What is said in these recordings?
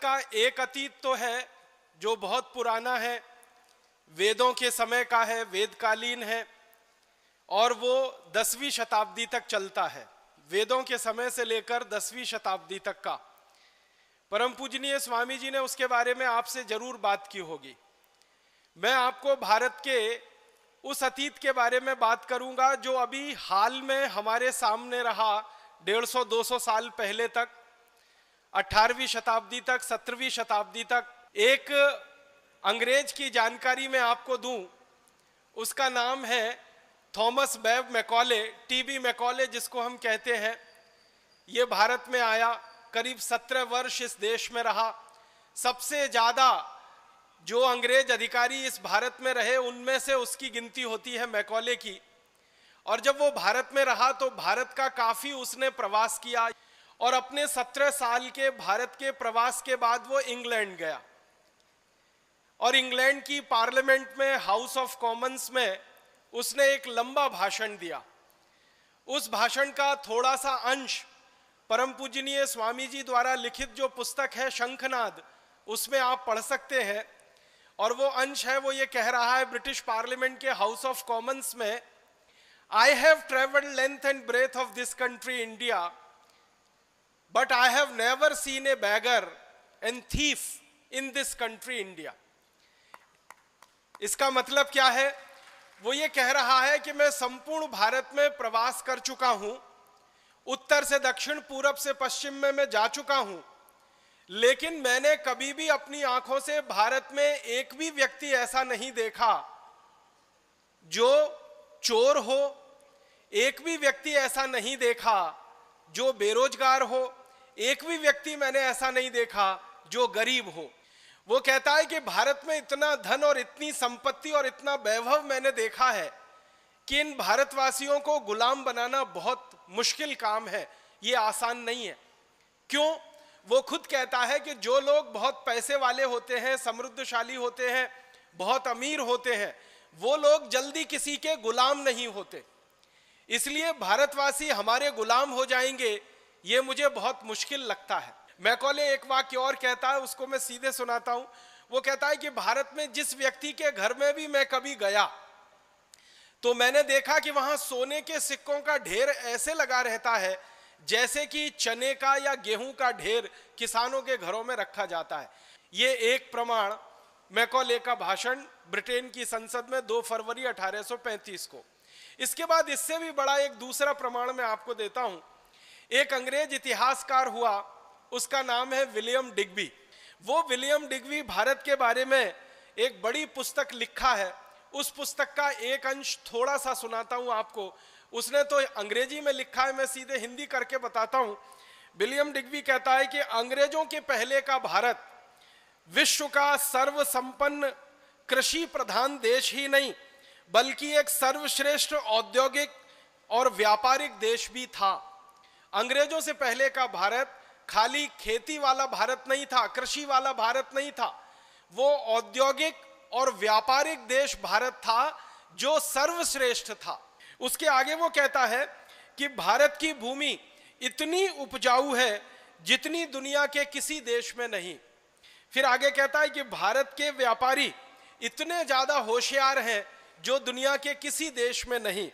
का एक अतीत तो है जो बहुत पुराना है, वेदों के समय का है, वेदकालीन है, और वो 10वीं शताब्दी तक चलता है। वेदों के समय से लेकर 10वीं शताब्दी तक का। परम पूजनीय स्वामी जी ने उसके बारे में आपसे जरूर बात की होगी। मैं आपको भारत के उस अतीत के बारे में बात करूंगा जो अभी हाल में हमारे सामने रहा। 150-200 साल पहले तक, 18वीं शताब्दी तक, 17वीं शताब्दी तक। एक अंग्रेज की जानकारी मैं आपको दूं, उसका नाम है थॉमस बेब मैकॉले, टीबी मैकॉले जिसको हम कहते हैं। ये भारत में आया, करीब 17 वर्ष इस देश में रहा। सबसे ज्यादा जो अंग्रेज अधिकारी इस भारत में रहे उनमें से उसकी गिनती होती है मैकॉले की। और जब वो भारत में रहा तो भारत का काफी उसने प्रवास किया, और अपने 17 साल के भारत के प्रवास के बाद वो इंग्लैंड गया, और इंग्लैंड की पार्लियामेंट में, हाउस ऑफ कॉमन्स में उसने एक लंबा भाषण दिया। उस भाषण का थोड़ा सा अंश परम पूजनीय स्वामी जी द्वारा लिखित जो पुस्तक है शंखनाद, उसमें आप पढ़ सकते हैं। और वो अंश है, वो ये कह रहा है ब्रिटिश पार्लियामेंट के हाउस ऑफ कॉमन्स में, I have travelled length and breadth of this country India, but I have never seen a beggar and thief in this country India. इसका मतलब क्या है? वो ये कह रहा है कि मैं संपूर्ण भारत में प्रवास कर चुका हूं, उत्तर से दक्षिण, पूरब से पश्चिम में मैं जा चुका हूं, लेकिन मैंने कभी भी अपनी आंखों से भारत में एक भी व्यक्ति ऐसा नहीं देखा जो चोर हो, एक भी व्यक्ति ऐसा नहीं देखा जो बेरोजगार हो, एक भी व्यक्ति मैंने ऐसा नहीं देखा जो गरीब हो। वो कहता है कि भारत में इतना धन और इतनी संपत्ति और इतना वैभव मैंने देखा है कि इन भारतवासियों को गुलाम बनाना बहुत मुश्किल काम है, ये आसान नहीं है। क्यों? वो खुद कहता है कि जो लोग बहुत पैसे वाले होते हैं, समृद्धशाली होते हैं, बहुत अमीर होते हैं, वो लोग जल्दी किसी के गुलाम नहीं होते। इसलिए भारतवासी हमारे गुलाम हो जाएंगे, ये मुझे बहुत मुश्किल लगता है। मैकॉले एक वाक्य और कहता है, उसको मैं सीधे सुनाता हूं। वो कहता है कि भारत में जिस व्यक्ति के घर में भी मैं कभी गया तो मैंने देखा कि वहां सोने के सिक्कों का ढेर ऐसे लगा रहता है जैसे कि चने का या गेहूं का ढेर किसानों के घरों में रखा जाता है। ये एक प्रमाण मैकॉले का भाषण ब्रिटेन की संसद में 2 फरवरी 1835 को। इसके बाद इससे भी बड़ा एक दूसरा प्रमाण मैं आपको देता हूं। एक अंग्रेज इतिहासकार हुआ, उसका नाम है विलियम डिग्बी। वो विलियम डिग्बी भारत के बारे में एक बड़ी पुस्तक लिखा है। उस पुस्तक का एक अंश थोड़ा सा सुनाता हूं आपको। उसने तो अंग्रेजी में लिखा है, मैं सीधे हिंदी करके बताता हूं। विलियम डिग्बी कहता है कि अंग्रेजों के पहले का भारत विश्व का सर्वसंपन्न कृषि प्रधान देश ही नहीं बल्कि एक सर्वश्रेष्ठ औद्योगिक और व्यापारिक देश भी था। अंग्रेजों से पहले का भारत खाली खेती वाला भारत नहीं था, कृषि वाला भारत नहीं था, वो औद्योगिक और व्यापारिक देश भारत था जो सर्वश्रेष्ठ था। उसके आगे वो कहता है कि भारत की भूमि इतनी उपजाऊ है जितनी दुनिया के किसी देश में नहीं। फिर आगे कहता है कि भारत के व्यापारी इतने ज्यादा होशियार हैं जो दुनिया के किसी देश में नहीं।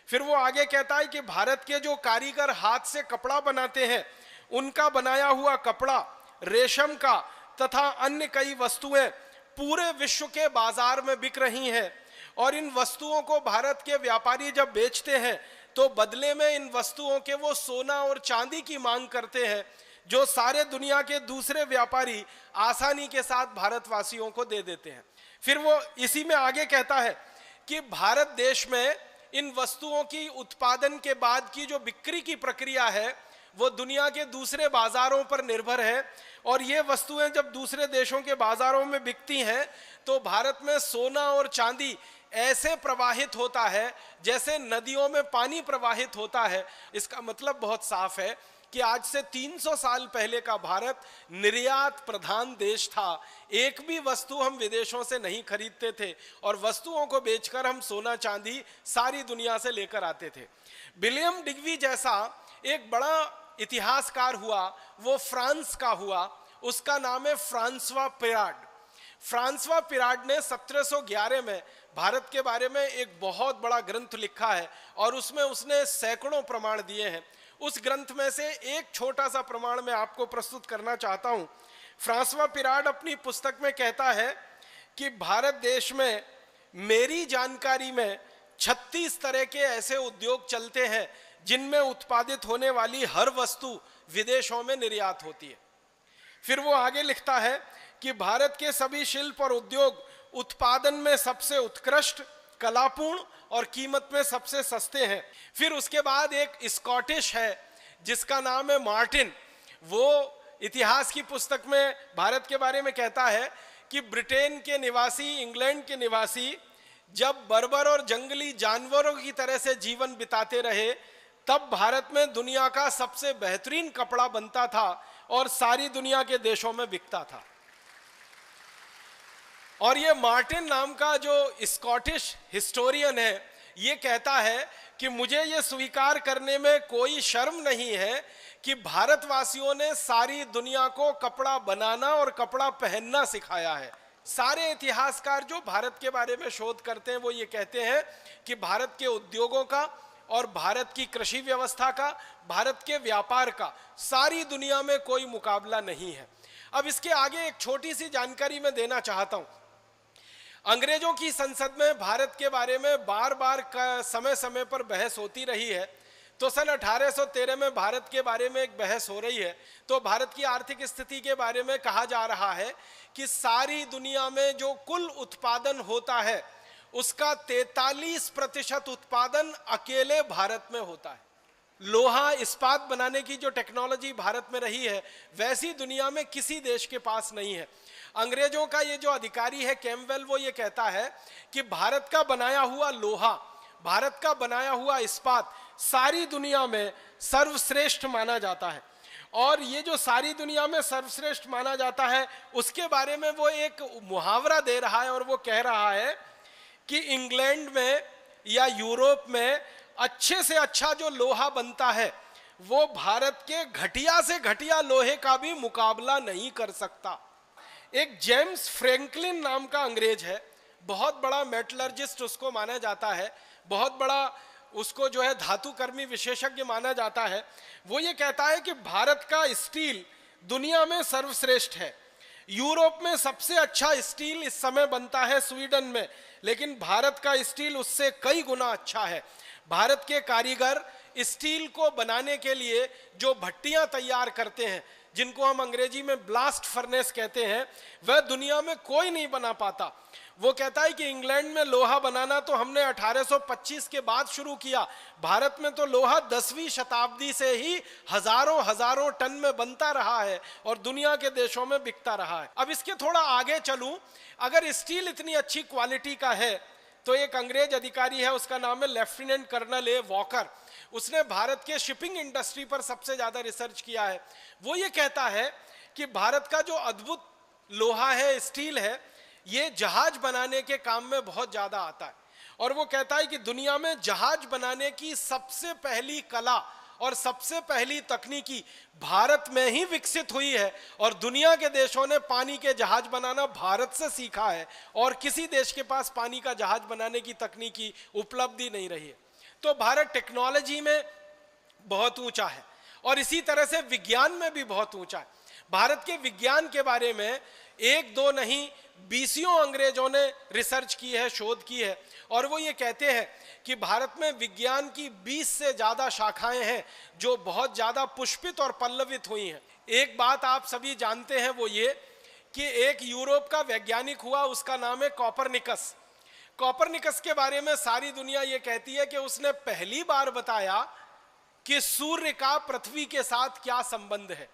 फिर वो आगे कहता है कि भारत के जो कारीगर हाथ से कपड़ा बनाते हैं, उनका बनाया हुआ कपड़ा, रेशम का तथा अन्य कई वस्तुएं पूरे विश्व के बाजार में बिक रही हैं, और इन वस्तुओं को भारत के व्यापारी जब बेचते हैं तो बदले में इन वस्तुओं के वो सोना और चांदी की मांग करते हैं, जो सारे दुनिया के दूसरे व्यापारी आसानी के साथ भारतवासियों को दे देते हैं। फिर वो इसी में आगे कहता है कि भारत देश में इन वस्तुओं की उत्पादन के बाद की जो बिक्री की प्रक्रिया है वो दुनिया के दूसरे बाजारों पर निर्भर है, और ये वस्तुएं जब दूसरे देशों के बाजारों में बिकती हैं तो भारत में सोना और चांदी ऐसे प्रवाहित होता है जैसे नदियों में पानी प्रवाहित होता है। इसका मतलब बहुत साफ है कि आज से 300 साल पहले का भारत निर्यात प्रधान देश था। एक भी वस्तु हम विदेशों से नहीं खरीदते थे, और वस्तुओं को बेचकर हम सोना चांदी सारी दुनिया से लेकर आते थे। विलियम डिग्बी जैसा एक बड़ा इतिहासकार हुआ, वो फ्रांस का हुआ, उसका नाम है फ्रांसवा पिराड। फ्रांसवा पिराड ने 1711 में भारत के बारे में एक बहुत बड़ा ग्रंथ लिखा है और उसमें उसने सैकड़ों प्रमाण दिए हैं। उस ग्रंथ में से एक छोटा सा प्रमाण मैं आपको प्रस्तुत करना चाहता हूं। फ्रांसवा पिराड अपनी पुस्तक में कहता है कि भारत देश में मेरी जानकारी में 36 तरह के ऐसे उद्योग चलते हैं जिनमें उत्पादित होने वाली हर वस्तु विदेशों में निर्यात होती है। फिर वो आगे लिखता है कि भारत के सभी शिल्प और उद्योग उत्पादन में सबसे उत्कृष्ट, कलापूर्ण और कीमत में सबसे सस्ते हैं। फिर उसके बाद एक स्कॉटिश है जिसका नाम है मार्टिन। वो इतिहास की पुस्तक में भारत के बारे में कहता है कि ब्रिटेन के निवासी, इंग्लैंड के निवासी जब बर्बर और जंगली जानवरों की तरह से जीवन बिताते रहे, तब भारत में दुनिया का सबसे बेहतरीन कपड़ा बनता था और सारी दुनिया के देशों में बिकता था। और ये मार्टिन नाम का जो स्कॉटिश हिस्टोरियन है, ये कहता है कि मुझे ये स्वीकार करने में कोई शर्म नहीं है कि भारतवासियों ने सारी दुनिया को कपड़ा बनाना और कपड़ा पहनना सिखाया है। सारे इतिहासकार जो भारत के बारे में शोध करते हैं वो ये कहते हैं कि भारत के उद्योगों का और भारत की कृषि व्यवस्था का, भारत के व्यापार का सारी दुनिया में कोई मुकाबला नहीं है। अब इसके आगे एक छोटी सी जानकारी मैं देना चाहता हूं। अंग्रेजों की संसद में भारत के बारे में बार बार समय समय पर बहस होती रही है। तो सन 1813 में भारत के बारे में एक बहस हो रही है। तो भारत की आर्थिक स्थिति के बारे में कहा जा रहा है कि सारी दुनिया में जो कुल उत्पादन होता है उसका 43% उत्पादन अकेले भारत में होता है। लोहा इस्पात बनाने की जो टेक्नोलॉजी भारत में रही है वैसी दुनिया में किसी देश के पास नहीं है। अंग्रेजों का ये जो अधिकारी है कैम्पबेल, वो ये कहता है कि भारत का बनाया हुआ लोहा, भारत का बनाया हुआ इस्पात सारी दुनिया में सर्वश्रेष्ठ माना जाता है। और ये जो सारी दुनिया में सर्वश्रेष्ठ माना जाता है उसके बारे में वो एक मुहावरा दे रहा है और वो कह रहा है कि इंग्लैंड में या यूरोप में अच्छे से अच्छा जो लोहा बनता है वो भारत के घटिया से घटिया लोहे का भी मुकाबला नहीं कर सकता। एक जेम्स फ्रैंकलिन नाम का अंग्रेज है, बहुत बड़ा मेटलर्जिस्ट उसको माना जाता है, बहुत बड़ा उसको जो है धातुकर्मी विशेषज्ञ माना जाता है। वो ये कहता है कि भारत का स्टील दुनिया में सर्वश्रेष्ठ है। यूरोप में सबसे अच्छा स्टील इस समय बनता है स्वीडन में, लेकिन भारत का स्टील उससे कई गुना अच्छा है। भारत के कारीगर स्टील को बनाने के लिए जो भट्टियां तैयार करते हैं, जिनको हम अंग्रेजी में ब्लास्ट फर्नेस कहते हैं, वह दुनिया में कोई नहीं बना पाता। वो कहता है कि इंग्लैंड में लोहा बनाना तो हमने 1825 के बाद शुरू किया, भारत में तो लोहा 10वीं शताब्दी से ही हजारों हजारों टन में बनता रहा है और दुनिया के देशों में बिकता रहा है। अब इसके थोड़ा आगे चलूं, अगर स्टील इतनी अच्छी क्वालिटी का है तो एक अंग्रेज अधिकारी है, उसका नाम है लेफ्टिनेंट कर्नल ए वॉकर। उसने भारत के शिपिंग इंडस्ट्री पर सबसे ज्यादा रिसर्च किया है। वो ये कहता है कि भारत का जो अद्भुत लोहा है, स्टील है, ये जहाज बनाने के काम में बहुत ज्यादा आता है। और वो कहता है कि दुनिया में जहाज बनाने की सबसे पहली कला और सबसे पहली तकनीकी भारत में ही विकसित हुई है और दुनिया के देशों ने पानी के जहाज बनाना भारत से सीखा है और किसी देश के पास पानी का जहाज बनाने की तकनीकी उपलब्धि नहीं रही है। तो भारत टेक्नोलॉजी में बहुत ऊंचा है और इसी तरह से विज्ञान में भी बहुत ऊंचा है। भारत के विज्ञान के बारे में एक दो नहीं 20 अंग्रेजों ने रिसर्च की है, शोध की है, और वो ये कहते हैं कि भारत में विज्ञान की 20 से ज्यादा शाखाएं हैं जो बहुत ज्यादा पुष्पित और पल्लवित हुई हैं। एक बात आप सभी जानते हैं, वो ये कि एक यूरोप का वैज्ञानिक हुआ, उसका नाम है कॉपरनिकस। कॉपरनिकस के बारे में सारी दुनिया ये कहती है कि उसने पहली बार बताया कि सूर्य का पृथ्वी के साथ क्या संबंध है।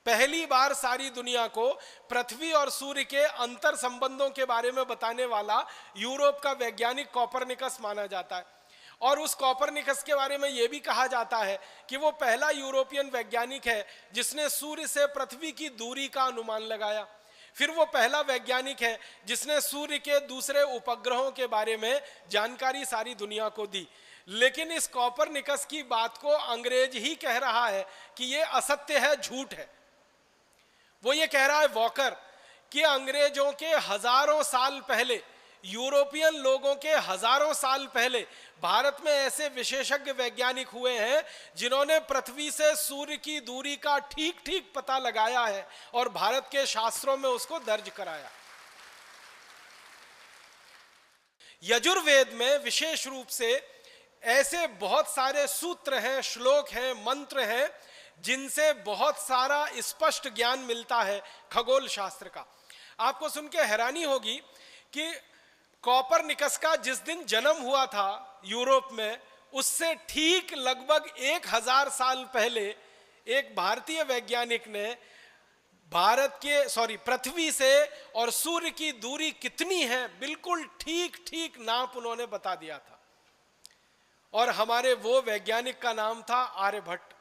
पहली बार सारी दुनिया को पृथ्वी और सूर्य के अंतर संबंधों के बारे में बताने वाला यूरोप का वैज्ञानिक कॉपरनिकस माना जाता है। और उस कॉपरनिकस के बारे में यह भी कहा जाता है कि वो पहला यूरोपियन वैज्ञानिक है जिसने सूर्य से पृथ्वी की दूरी का अनुमान लगाया। फिर वो पहला वैज्ञानिक है जिसने सूर्य के दूसरे उपग्रहों के बारे में जानकारी सारी दुनिया को दी। लेकिन इस कॉपरनिकस की बात को अंग्रेज ही कह रहा है कि ये असत्य है, झूठ है। वो ये कह रहा है वॉकर कि अंग्रेजों के हजारों साल पहले, यूरोपियन लोगों के हजारों साल पहले भारत में ऐसे विशेषज्ञ वैज्ञानिक हुए हैं जिन्होंने पृथ्वी से सूर्य की दूरी का ठीक ठीक पता लगाया है और भारत के शास्त्रों में उसको दर्ज कराया। यजुर्वेद में विशेष रूप से ऐसे बहुत सारे सूत्र हैं, श्लोक हैं, मंत्र हैं जिनसे बहुत सारा स्पष्ट ज्ञान मिलता है खगोल शास्त्र का। आपको सुन के हैरानी होगी कि कोपरनिकस का जिस दिन जन्म हुआ था यूरोप में, उससे ठीक लगभग 1000 साल पहले एक भारतीय वैज्ञानिक ने पृथ्वी से और सूर्य की दूरी कितनी है बिल्कुल ठीक ठीक नाप उन्होंने बता दिया था। और हमारे वो वैज्ञानिक का नाम था आर्यभट्ट।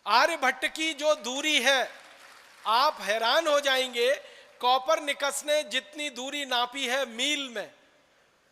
आर्यभट्ट की जो दूरी है, आप हैरान हो जाएंगे, कोपरनिकस ने जितनी दूरी नापी है मील में,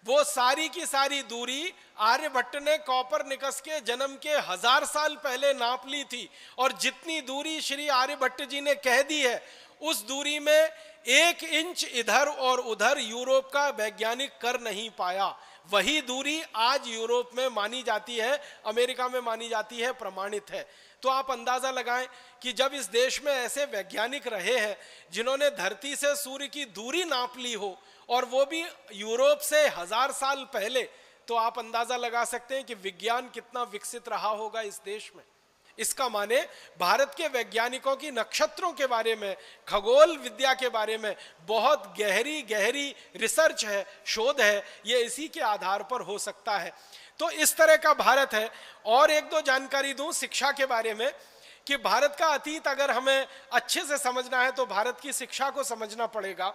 वो सारी की सारी दूरी आर्यभट्ट ने कोपरनिकस के जन्म के 1000 साल पहले नाप ली थी। और जितनी दूरी श्री आर्यभट्ट जी ने कह दी है, उस दूरी में 1 इंच इधर और उधर यूरोप का वैज्ञानिक कर नहीं पाया। वही दूरी आज यूरोप में मानी जाती है, अमेरिका में मानी जाती है, प्रमाणित है। तो आप अंदाजा लगाएं कि जब इस देश में ऐसे वैज्ञानिक रहे हैं जिन्होंने धरती से सूर्य की दूरी नाप ली हो, और वो भी यूरोप से 1000 साल पहले, तो आप अंदाजा लगा सकते हैं कि विज्ञान कितना विकसित रहा होगा इस देश में। इसका माने भारत के वैज्ञानिकों की नक्षत्रों के बारे में, खगोल विद्या के बारे में बहुत गहरी गहरी रिसर्च है, शोध है, ये इसी के आधार पर हो सकता है। तो इस तरह का भारत है। और एक दो जानकारी दूं शिक्षा के बारे में कि भारत का अतीत अगर हमें अच्छे से समझना है तो भारत की शिक्षा को समझना पड़ेगा,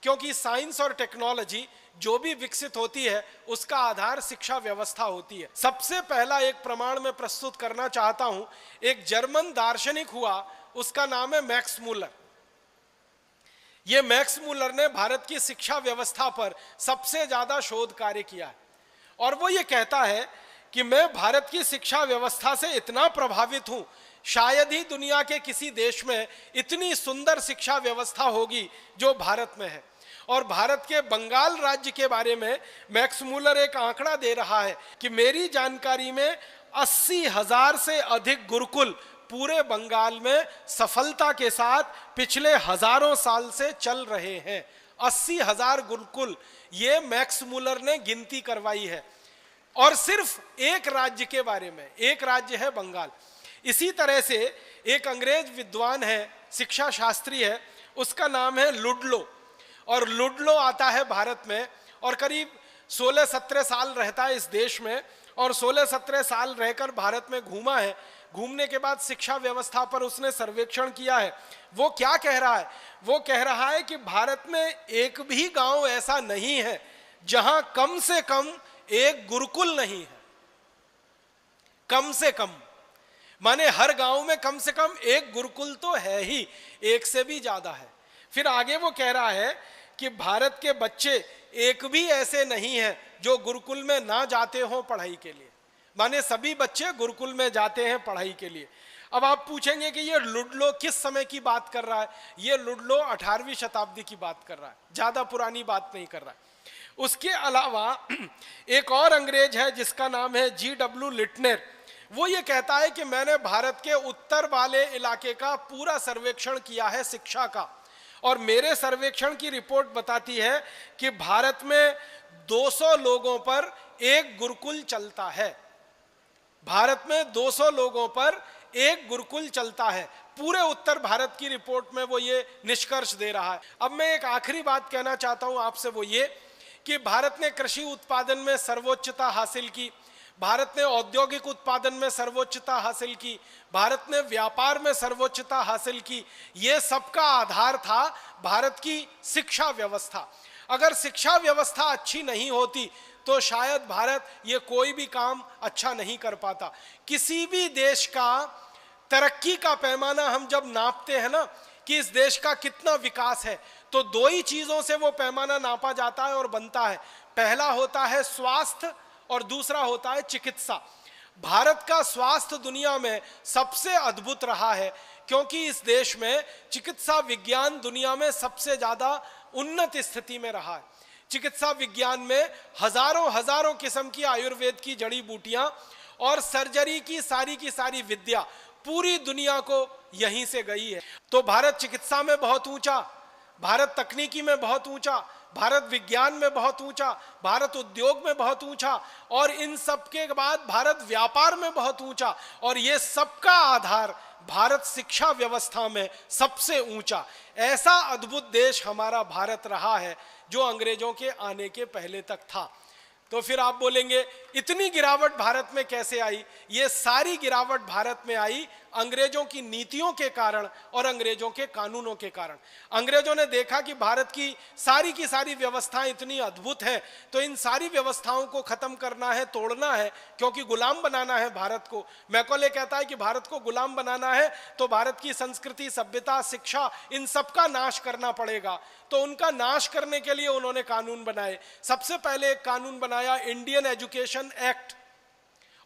क्योंकि साइंस और टेक्नोलॉजी जो भी विकसित होती है उसका आधार शिक्षा व्यवस्था होती है। सबसे पहला एक प्रमाण मैं प्रस्तुत करना चाहता हूं। एक जर्मन दार्शनिक हुआ, उसका नाम है मैक्स मूलर। ये मैक्स मूलर ने भारत की शिक्षा व्यवस्था पर सबसे ज्यादा शोध कार्य किया है। और वो ये कहता है कि मैं भारत की शिक्षा व्यवस्था से इतना प्रभावित हूं, शायद ही दुनिया के किसी देश में इतनी सुंदर शिक्षा व्यवस्था होगी जो भारत में है। और भारत के बंगाल राज्य के बारे में मैक्स मूलर एक आंकड़ा दे रहा है कि मेरी जानकारी में 80,000 से अधिक गुरुकुल पूरे बंगाल में सफलता के साथ पिछले हजारों साल से चल रहे हैं। 80,000 गुरुकुल, ये मैक्स मूलर ने गिनती करवाई है। और सिर्फ एक राज्य के बारे में, एक राज्य है बंगाल। इसी तरह से एक अंग्रेज विद्वान है, शिक्षा शास्त्री है, उसका नाम है लुडलो। और लुडलो आता है भारत में और करीब 16-17 साल रहता है इस देश में, और 16-17 साल रहकर भारत में घूमा है। घूमने के बाद शिक्षा व्यवस्था पर उसने सर्वेक्षण किया है। वो क्या कह रहा है? वो कह रहा है कि भारत में एक भी गांव ऐसा नहीं है जहां कम से कम एक गुरुकुल नहीं है। कम से कम माने हर गांव में कम से कम एक गुरुकुल तो है ही, एक से भी ज्यादा है। फिर आगे वो कह रहा है कि भारत के बच्चे एक भी ऐसे नहीं हैं जो गुरुकुल में ना जाते हों पढ़ाई के लिए। माने सभी बच्चे गुरुकुल में जाते हैं पढ़ाई के लिए। अब आप पूछेंगे कि ये लुडलो किस समय की बात कर रहा है? ये लुडलो 18वीं शताब्दी की बात कर रहा है, ज्यादा पुरानी बात नहीं कर रहा है। उसके अलावा एक और अंग्रेज है जिसका नाम है G.W. लिटनर। वो ये कहता है कि मैंने भारत के उत्तर वाले इलाके का पूरा सर्वेक्षण किया है शिक्षा का, और मेरे सर्वेक्षण की रिपोर्ट बताती है कि भारत में 200 लोगों पर एक गुरुकुल चलता है। भारत में 200 लोगों पर एक गुरुकुल चलता है। पूरे उत्तर भारत की रिपोर्ट में वो ये निष्कर्ष दे रहा है। अब मैं एक आखिरी बात कहना चाहता हूं आपसे, वो ये कि भारत ने कृषि उत्पादन में सर्वोच्चता हासिल की, भारत ने औद्योगिक उत्पादन में सर्वोच्चता हासिल की, भारत ने व्यापार में सर्वोच्चता हासिल की। ये सबका आधार था भारत की शिक्षा व्यवस्था। अगर शिक्षा व्यवस्था अच्छी नहीं होती तो शायद भारत ये कोई भी काम अच्छा नहीं कर पाता। किसी भी देश का तरक्की का पैमाना हम जब नापते हैं ना कि इस देश का कितना विकास है, तो दो ही चीजों से वो पैमाना नापा जाता है और बनता है। पहला होता है स्वास्थ्य और दूसरा होता है चिकित्सा। भारत का स्वास्थ्य दुनिया में सबसे अद्भुत रहा है, क्योंकि इस देश में चिकित्सा विज्ञान दुनिया में सबसे ज्यादा उन्नत स्थिति में रहा है। चिकित्सा विज्ञान में हजारों हजारों किस्म की आयुर्वेद की जड़ी बूटियां और सर्जरी की सारी विद्या पूरी दुनिया को यहीं से गई है। तो भारत चिकित्सा में बहुत ऊंचा, भारत तकनीकी में बहुत ऊंचा, भारत विज्ञान में बहुत ऊंचा, भारत उद्योग में बहुत ऊंचा, और इन सब के बाद भारत व्यापार में बहुत ऊंचा, और ये सबका आधार भारत शिक्षा व्यवस्था में सबसे ऊंचा। ऐसा अद्भुत देश हमारा भारत रहा है जो अंग्रेजों के आने के पहले तक था। तो फिर आप बोलेंगे इतनी गिरावट भारत में कैसे आई? ये सारी गिरावट भारत में आई अंग्रेजों की नीतियों के कारण और अंग्रेजों के कानूनों के कारण। अंग्रेजों ने देखा कि भारत की सारी व्यवस्थाएं इतनी अद्भुत हैं, तो इन सारी व्यवस्थाओं को खत्म करना है, तोड़ना है, क्योंकि गुलाम बनाना है भारत को। मैकॉले कहता है कि भारत को गुलाम बनाना है तो भारत की संस्कृति, सभ्यता, शिक्षा, इन सब का नाश करना पड़ेगा। तो उनका नाश करने के लिए उन्होंने कानून बनाए। सबसे पहले एक कानून बनाया, इंडियन एजुकेशन एक्ट,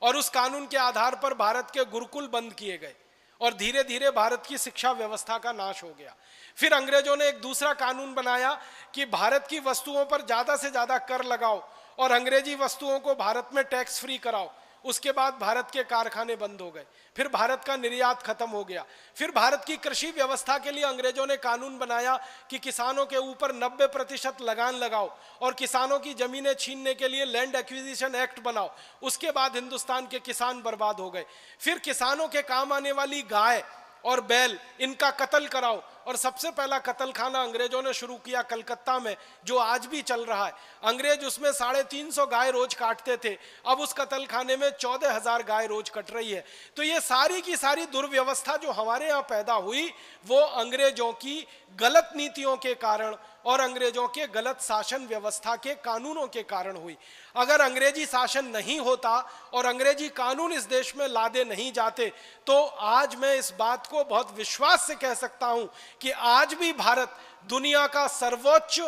और उस कानून के आधार पर भारत के गुरुकुल बंद किए गए और धीरे धीरे भारत की शिक्षा व्यवस्था का नाश हो गया। फिर अंग्रेजों ने एक दूसरा कानून बनाया कि भारत की वस्तुओं पर ज्यादा से ज्यादा कर लगाओ और अंग्रेजी वस्तुओं को भारत में टैक्स फ्री कराओ। उसके बाद भारत के कारखाने बंद हो गए, फिर भारत का निर्यात खत्म हो गया। फिर भारत की कृषि व्यवस्था के लिए अंग्रेजों ने कानून बनाया कि किसानों के ऊपर 90% लगान लगाओ और किसानों की जमीनें छीनने के लिए लैंड एक्विजिशन एक्ट बनाओ। उसके बाद हिंदुस्तान के किसान बर्बाद हो गए। फिर किसानों के काम आने वाली गाय और बैल, इनका कत्ल कराओ, और सबसे पहला कत्ल खाना अंग्रेजों ने शुरू किया कलकत्ता में, जो आज भी चल रहा है। अंग्रेज उसमें 350 गाय रोज काटते थे, अब उस कत्ल खाने में 14,000 गाय रोज कट रही है। तो ये सारी की सारी दुर्व्यवस्था जो हमारे यहाँ पैदा हुई, वो अंग्रेजों की गलत नीतियों के कारण और अंग्रेजों के गलत शासन व्यवस्था के कानूनों के कारण हुई। अगर अंग्रेजी शासन नहीं होता और अंग्रेजी कानून इस देश में लादे नहीं जाते, तो आज मैं इस बात को बहुत विश्वास से कह सकता हूं कि आज भी भारत दुनिया का सर्वोच्च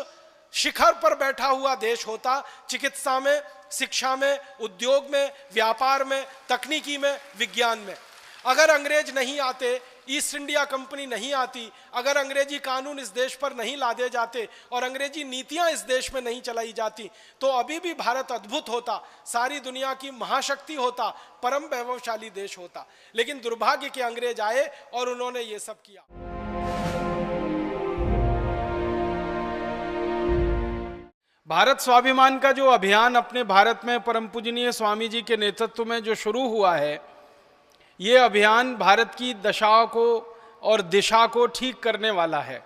शिखर पर बैठा हुआ देश होता, चिकित्सा में, शिक्षा में, उद्योग में, व्यापार में, तकनीकी में, विज्ञान में। अगर अंग्रेज नहीं आते, ईस्ट इंडिया कंपनी नहीं आती, अगर अंग्रेजी कानून इस देश पर नहीं लादे जाते और अंग्रेजी नीतियां इस देश में नहीं चलाई जाती, तो अभी भी भारत अद्भुत होता, सारी दुनिया की महाशक्ति होता, परम वैभवशाली देश होता। लेकिन दुर्भाग्य के अंग्रेज आए और उन्होंने ये सब किया। भारत स्वाभिमान का जो अभियान अपने भारत में परम पूजनीय स्वामी जी के नेतृत्व में जो शुरू हुआ है, ये अभियान भारत की दशा को और दिशा को ठीक करने वाला है।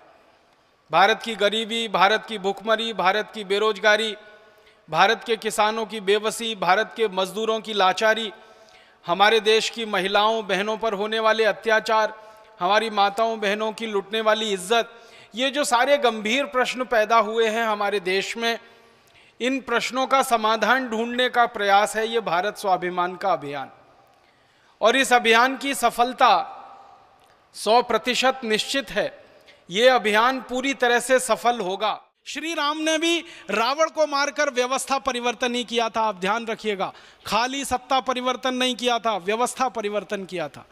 भारत की गरीबी, भारत की भुखमरी, भारत की बेरोजगारी, भारत के किसानों की बेबसी, भारत के मजदूरों की लाचारी, हमारे देश की महिलाओं बहनों पर होने वाले अत्याचार, हमारी माताओं बहनों की लुटने वाली इज्जत, ये जो सारे गंभीर प्रश्न पैदा हुए हैं हमारे देश में, इन प्रश्नों का समाधान ढूंढने का प्रयास है ये भारत स्वाभिमान का अभियान। और इस अभियान की सफलता 100% निश्चित है। ये अभियान पूरी तरह से सफल होगा। श्री राम ने भी रावण को मारकर व्यवस्था परिवर्तन ही किया था, आप ध्यान रखिएगा। खाली सत्ता परिवर्तन नहीं किया था, व्यवस्था परिवर्तन किया था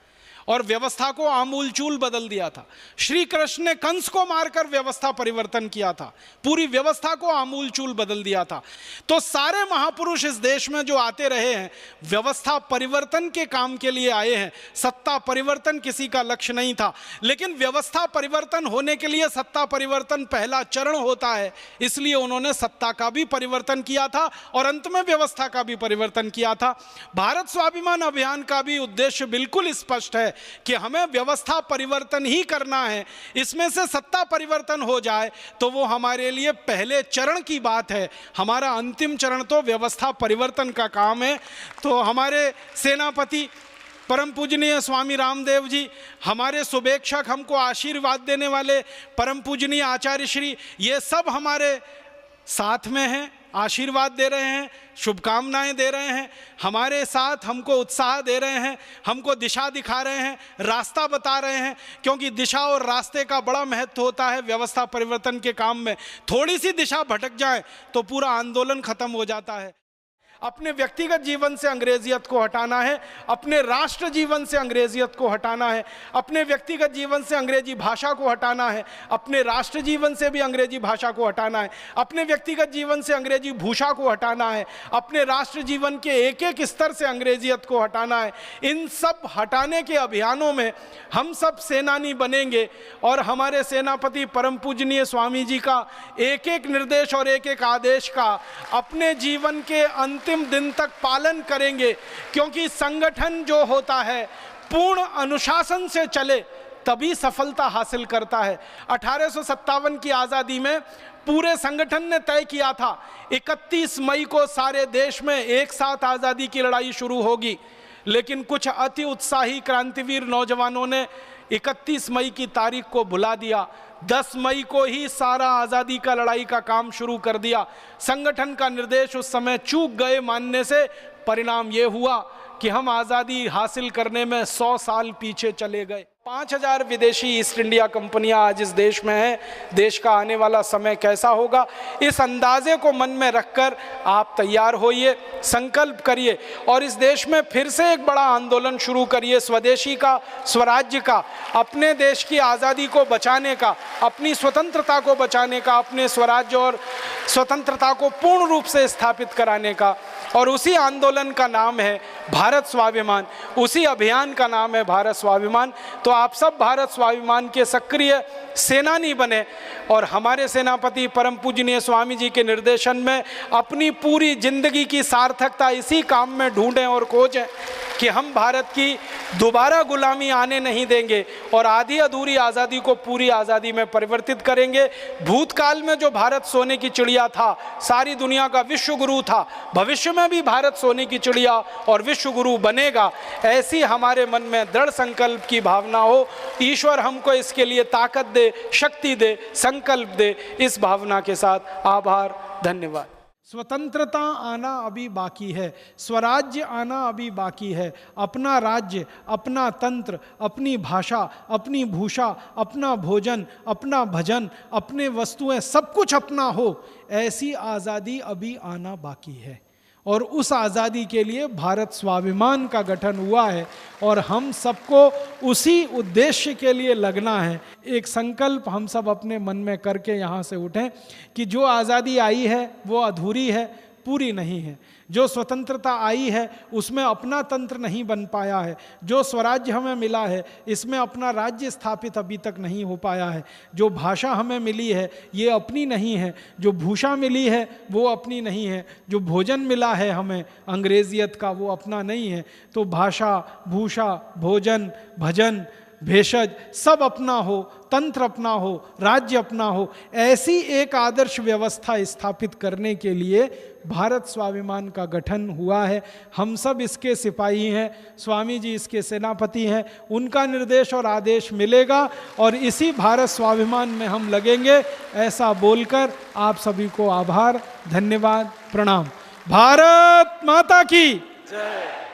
और व्यवस्था को आमूलचूल बदल दिया था। श्री कृष्ण ने कंस को मारकर व्यवस्था परिवर्तन किया था, पूरी व्यवस्था को आमूलचूल बदल दिया था। तो सारे महापुरुष इस देश में जो आते रहे हैं, व्यवस्था परिवर्तन के काम के लिए आए हैं। सत्ता परिवर्तन किसी का लक्ष्य नहीं था, लेकिन व्यवस्था परिवर्तन होने के लिए सत्ता परिवर्तन पहला चरण होता है, इसलिए उन्होंने सत्ता का भी परिवर्तन किया था और अंत में व्यवस्था का भी परिवर्तन किया था। भारत स्वाभिमान अभियान का भी उद्देश्य बिल्कुल स्पष्ट है कि हमें व्यवस्था परिवर्तन ही करना है। इसमें से सत्ता परिवर्तन हो जाए तो वो हमारे लिए पहले चरण की बात है, हमारा अंतिम चरण तो व्यवस्था परिवर्तन का काम है। तो हमारे सेनापति परम पूजनीय स्वामी रामदेव जी, हमारे शुभेच्छक, हमको आशीर्वाद देने वाले परम पूजनीय आचार्य श्री, ये सब हमारे साथ में हैं, आशीर्वाद दे रहे हैं, शुभकामनाएं दे रहे हैं, हमारे साथ हमको उत्साह दे रहे हैं, हमको दिशा दिखा रहे हैं, रास्ता बता रहे हैं। क्योंकि दिशा और रास्ते का बड़ा महत्व होता है व्यवस्था परिवर्तन के काम में। थोड़ी सी दिशा भटक जाए तो पूरा आंदोलन खत्म हो जाता है। अपने व्यक्तिगत जीवन से अंग्रेजियत को हटाना है, अपने राष्ट्र जीवन से अंग्रेजियत को हटाना है, अपने व्यक्तिगत जीवन से अंग्रेजी भाषा को हटाना है, अपने राष्ट्र जीवन से भी अंग्रेजी भाषा को हटाना है, अपने व्यक्तिगत जीवन से अंग्रेजी भूषा को हटाना है, अपने राष्ट्र जीवन के एक एक स्तर से अंग्रेजियत को हटाना है। इन सब हटाने के अभियानों में हम सब सेनानी बनेंगे और हमारे सेनापति परम पूजनीय स्वामी जी का एक एक निर्देश और एक एक आदेश का अपने जीवन के अंतिम दिन तक पालन करेंगे, क्योंकि संगठन जो होता है पूर्ण अनुशासन से चले तभी सफलता हासिल करता है। 1857 की आज़ादी में पूरे संगठन ने तय किया था 31 मई को सारे देश में एक साथ आज़ादी की लड़ाई शुरू होगी, लेकिन कुछ अति उत्साही क्रांतिवीर नौजवानों ने 31 मई की तारीख को भुला दिया। 10 मई को ही सारा आज़ादी का लड़ाई का काम शुरू कर दिया। संगठन का निर्देश उस समय चूक गए मानने से परिणाम ये हुआ कि हम आज़ादी हासिल करने में 100 साल पीछे चले गए। 5000 विदेशी ईस्ट इंडिया कंपनियां आज इस देश में हैं। देश का आने वाला समय कैसा होगा, इस अंदाजे को मन में रखकर आप तैयार होइए, संकल्प करिए और इस देश में फिर से एक बड़ा आंदोलन शुरू करिए, स्वदेशी का, स्वराज्य का, अपने देश की आज़ादी को बचाने का, अपनी स्वतंत्रता को बचाने का, अपने स्वराज्य और स्वतंत्रता को पूर्ण रूप से स्थापित कराने का। और उसी आंदोलन का नाम है भारत स्वाभिमान, उसी अभियान का नाम है भारत स्वाभिमान। तो आप सब भारत स्वाभिमान के सक्रिय सेनानी बने और हमारे सेनापति परम पूजनीय स्वामी जी के निर्देशन में अपनी पूरी जिंदगी की सार्थकता इसी काम में ढूंढें और खोजें कि हम भारत की दोबारा गुलामी आने नहीं देंगे और आधी अधूरी आज़ादी को पूरी आज़ादी में परिवर्तित करेंगे। भूतकाल में जो भारत सोने की चिड़िया था, सारी दुनिया का विश्व गुरु था, भविष्य में भी भारत सोने की चिड़िया और विश्व गुरु बनेगा, ऐसी हमारे मन में दृढ़ संकल्प की भावना हो। ईश्वर हमको इसके लिए ताकत दे, शक्ति दे, संकल्प दे। इस भावना के साथ आभार, धन्यवाद। स्वतंत्रता आना अभी बाकी है, स्वराज्य आना अभी बाकी है। अपना राज्य, अपना तंत्र, अपनी भाषा, अपनी भूषा, अपना भोजन, अपना भजन, अपने वस्तुएं, सब कुछ अपना हो, ऐसी आज़ादी अभी आना बाकी है। और उस आज़ादी के लिए भारत स्वाभिमान का गठन हुआ है और हम सबको उसी उद्देश्य के लिए लगना है। एक संकल्प हम सब अपने मन में करके यहाँ से उठें कि जो आज़ादी आई है वो अधूरी है, पूरी नहीं है। जो स्वतंत्रता आई है उसमें अपना तंत्र नहीं बन पाया है। जो स्वराज्य हमें मिला है इसमें अपना राज्य स्थापित अभी तक नहीं हो पाया है। जो भाषा हमें मिली है ये अपनी नहीं है। जो भूषा मिली है वो अपनी नहीं है। जो भोजन मिला है हमें अंग्रेजियत का वो अपना नहीं है। तो भाषा, भूषा, भोजन, भजन, भेषज सब अपना हो, तंत्र अपना हो, राज्य अपना हो, ऐसी एक आदर्श व्यवस्था स्थापित करने के लिए भारत स्वाभिमान का गठन हुआ है। हम सब इसके सिपाही हैं, स्वामी जी इसके सेनापति हैं, उनका निर्देश और आदेश मिलेगा और इसी भारत स्वाभिमान में हम लगेंगे। ऐसा बोलकर आप सभी को आभार, धन्यवाद, प्रणाम। भारत माता की जय।